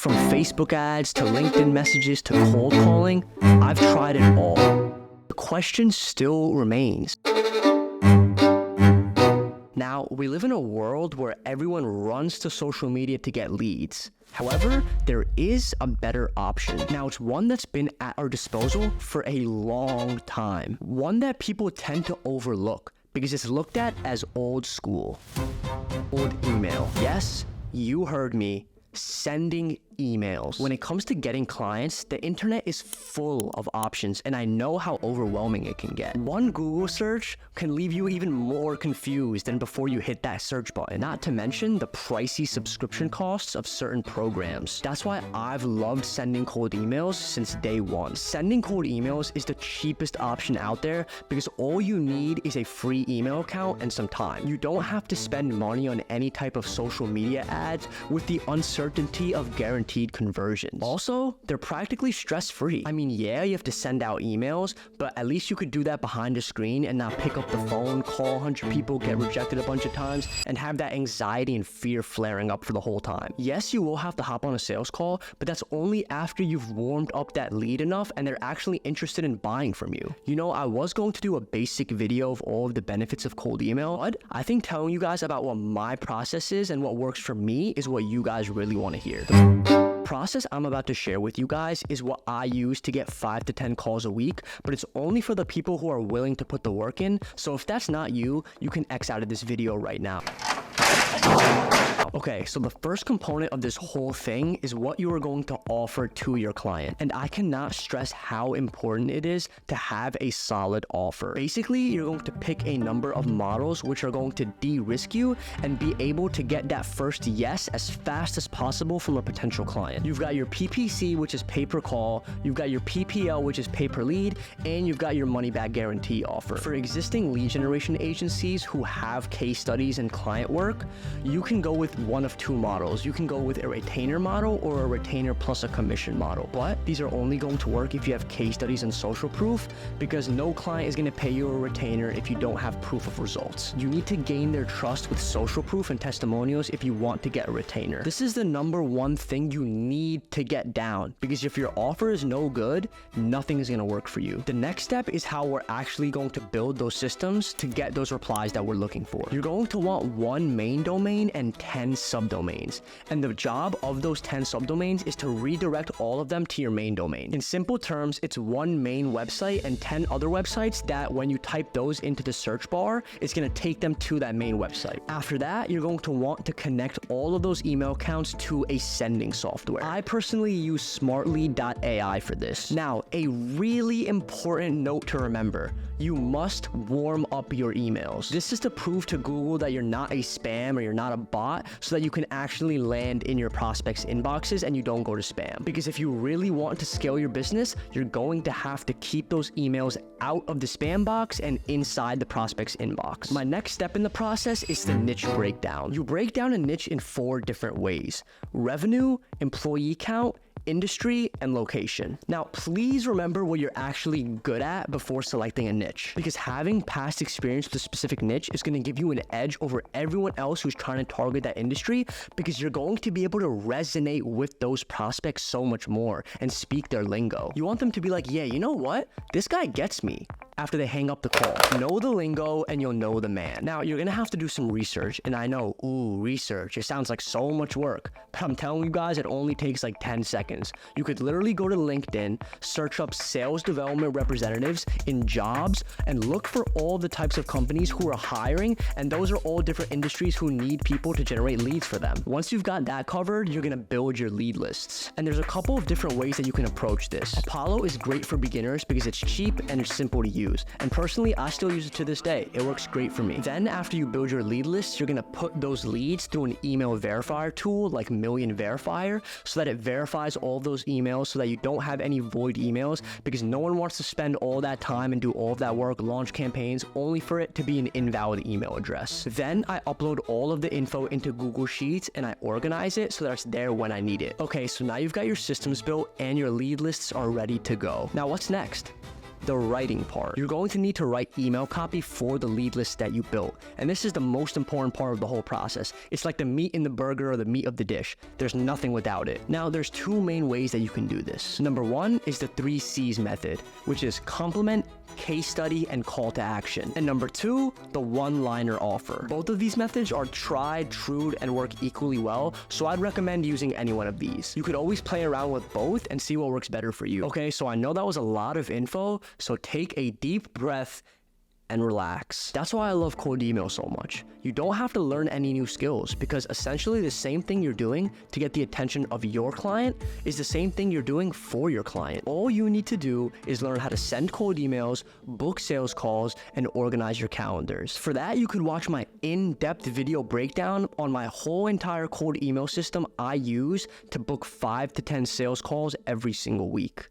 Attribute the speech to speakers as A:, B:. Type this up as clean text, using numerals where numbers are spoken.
A: From Facebook ads to LinkedIn messages to cold calling, I've tried it all. The question still remains. Now, we live in a world where everyone runs to social media to get leads. However, there is a better option. Now, it's one that's been at our disposal for a long time. One that people tend to overlook because it's looked at as old school. Old email. Yes, you heard me. Sending emails. When it comes to getting clients, the internet is full of options, and I know how overwhelming it can get. One Google search can leave you even more confused than before you hit that search button, not to mention the pricey subscription costs of certain programs. That's why I've loved sending cold emails since day one. Sending cold emails is the cheapest option out there because all you need is a free email account and some time. You don't have to spend money on any type of social media ads with the uncertainty of guaranteed conversions. Also, they're practically stress-free. I mean, yeah, you have to send out emails, but at least you could do that behind a screen and not pick up the phone, call 100 people, get rejected a bunch of times, and have that anxiety and fear flaring up for the whole time. Yes, you will have to hop on a sales call, but that's only after you've warmed up that lead enough and they're actually interested in buying from you. You know, I was going to do a basic video of all of the benefits of cold email, but I think telling you guys about what my process is and what works for me is what you guys really want to hear. The process I'm about to share with you guys is what I use to get 5 to 10 calls a week, but it's only for the people who are willing to put the work in. So if that's not you, you can X out of this video right now. Okay, so the first component of this whole thing is what you are going to offer to your client. And I cannot stress how important it is to have a solid offer. Basically, you're going to pick a number of models which are going to de-risk you and be able to get that first yes as fast as possible from a potential client. You've got your PPC, which is pay per call, you've got your PPL, which is pay per lead, and you've got your money back guarantee offer. For existing lead generation agencies who have case studies and client work, you can go with one of two models. You can go with a retainer model or a retainer plus a commission model. But these are only going to work if you have case studies and social proof, because no client is going to pay you a retainer if you don't have proof of results. You need to gain their trust with social proof and testimonials if you want to get a retainer. This is the number one thing you need to get down, because if your offer is no good, nothing is going to work for you. The next step is how we're actually going to build those systems to get those replies that we're looking for. You're going to want one main domain and 10 subdomains. And the job of those 10 subdomains is to redirect all of them to your main domain. In simple terms, it's one main website and 10 other websites that when you type those into the search bar, it's going to take them to that main website. After that, you're going to want to connect all of those email accounts to a sending software. I personally use smartly.ai for this. Now, a really important note to remember: you must warm up your emails. This is to prove to Google that you're not a spam or you're not a bot, so that you can actually land in your prospects' inboxes and you don't go to spam. Because if you really want to scale your business, you're going to have to keep those emails out of the spam box and inside the prospect's inbox. My next step in the process is the niche breakdown. You break down a niche in 4 different ways: revenue, employee count, industry, and location. Now, please remember what you're actually good at before selecting a niche, because having past experience with a specific niche is going to give you an edge over everyone else who's trying to target that industry, because you're going to be able to resonate with those prospects so much more and speak their lingo. You want them to be like, yeah, you know what? This guy gets me. After they hang up the call, know the lingo and you'll know the man. Now, you're gonna have to do some research, and I know, research, it sounds like so much work, but I'm telling you guys, it only takes like 10 seconds. You could literally go to LinkedIn, search up sales development representatives in jobs, and look for all the types of companies who are hiring, and those are all different industries who need people to generate leads for them. Once you've got that covered, you're gonna build your lead lists. And there's a couple of different ways that you can approach this. Apollo is great for beginners because it's cheap and it's simple to use. And personally, I still use it to this day. It works great for me. Then after you build your lead list, you're gonna put those leads through an email verifier tool like Million Verifier, so that it verifies all those emails so that you don't have any void emails, because no one wants to spend all that time and do all of that work, launch campaigns, only for it to be an invalid email address. Then I upload all of the info into Google Sheets and I organize it so that it's there when I need it. Okay, so now you've got your systems built and your lead lists are ready to go. Now what's next? the writing part. You're going to need to write email copy for the lead list that you built. And this is the most important part of the whole process. It's like the meat in the burger or the meat of the dish. There's nothing without it. Now, there's two main ways that you can do this. Number one is the 3 C's method, which is compliment, case study, and call to action. And number two, the one-liner offer. Both of these methods are tried, true, and work equally well, so I'd recommend using any one of these. You could always play around with both and see what works better for you. Okay, so I know that was a lot of info, so take a deep breath and relax. That's why I love cold email so much. You don't have to learn any new skills, because essentially the same thing you're doing to get the attention of your client is the same thing you're doing for your client. All you need to do is learn how to send cold emails, book sales calls, and organize your calendars. For that, you could watch my in-depth video breakdown on my whole entire cold email system I use to book 5 to 10 sales calls every single week.